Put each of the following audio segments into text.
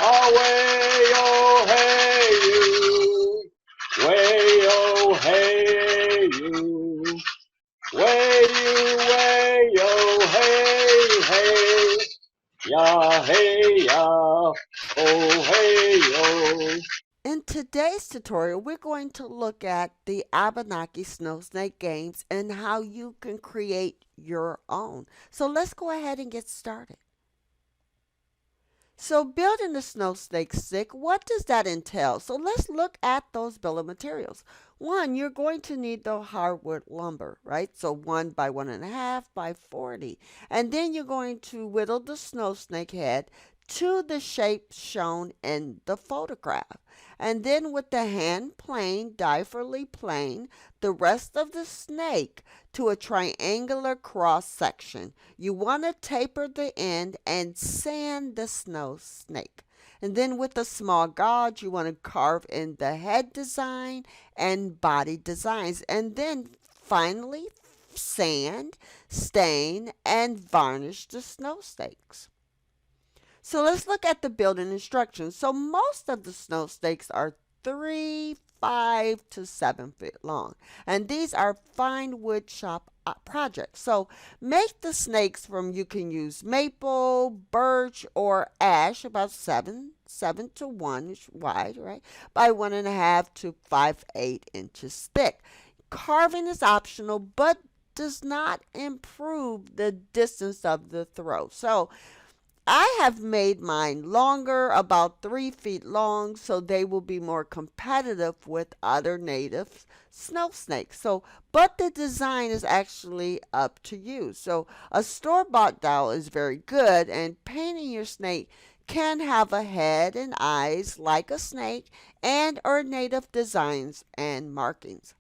Away, oh, hey, you. Way, oh, hey, you. Way, you, way, oh, hey, hey. Ya, hey, ya. Oh, hey, oh. In today's tutorial, we're going to look at the Abenaki Snow Snake games and how you can create your own. So let's go ahead and get started. So building the snow snake stick, what does that entail? So let's look at those bill of materials. One, you're going to need the hardwood lumber, right? So 1 by 1.5 by 40. And then you're going to whittle the snow snake head to the shape shown in the photograph. And then with the hand plane, diaphragmally plane, the rest of the snake to a triangular cross section. You want to taper the end and sand the snow snake. And then with a small gouge, you want to carve in the head design and body designs. And then finally, sand, stain, and varnish the snow snakes. So let's look at the building instructions. So most of the snow snakes are 3, 5 to 7 feet long. And these are fine wood shop projects. So make the snakes from, you can use maple, birch, or ash, about 7 to 1 wide, right? By 1.5 to 5/8 inches thick. Carving is optional, but does not improve the distance of the throw. So I have made mine longer, about 3 feet long, so they will be more competitive with other native snow snakes. So, but the design is actually up to you. So, a store-bought dowel is very good, and painting your snake can have a head and eyes like a snake and or native designs and markings.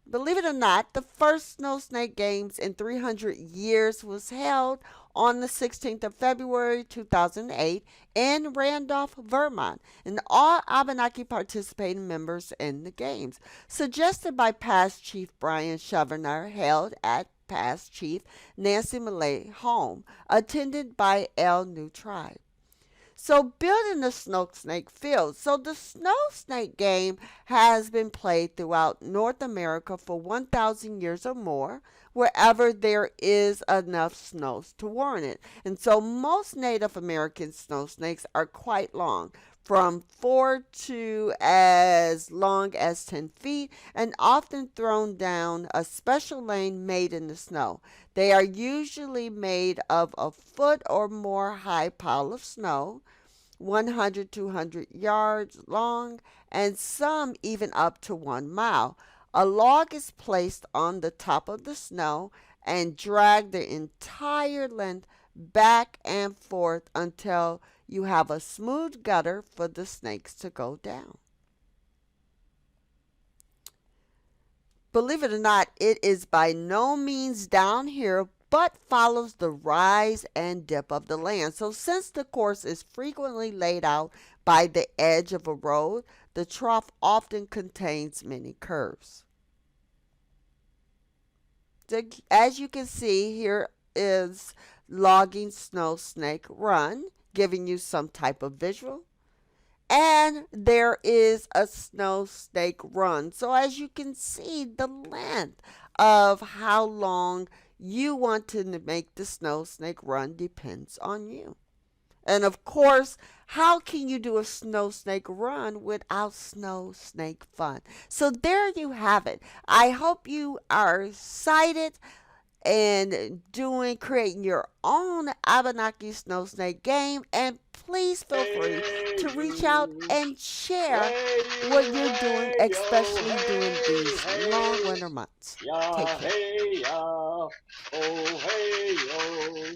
Believe it or not, the first snow snake games in 300 years was held on the 16th of February 2008 in Randolph, Vermont, and all Abenaki participating members in the games. Suggested by past Chief Brian Cheverner, held at past Chief Nancy Millay home, attended by El New Tribe. So building the snow snake field. So the snow snake game has been played throughout North America for 1,000 years or more, wherever there is enough snow to warrant it. And so most Native American snow snakes are quite long, from 4 to as long as 10 feet, and often thrown down a special lane made in the snow. They are usually made of a foot or more high pile of snow, 100 to 200 yards long, and some even up to 1 mile. A log is placed on the top of the snow and dragged the entire length back and forth until you have a smooth gutter for the snakes to go down. Believe it or not, it is by no means downhill, but follows the rise and dip of the land. So since the course is frequently laid out by the edge of a road, the trough often contains many curves. As you can see, here is logging snow snake run, giving you some type of visual. And there is a snow snake run. So as you can see, the length of how long you want to make the snow snake run depends on you. And of course, how can you do a snow snake run without snow snake fun? So there you have it. I hope you are excited and creating your own Abenaki Snow Snake game, and please feel free Hey, to reach out you. and share Way, what you, you're doing, way, oh, especially during hey, these long hey. winter months. Ya, Take care. hey, ya. Oh, hey, oh.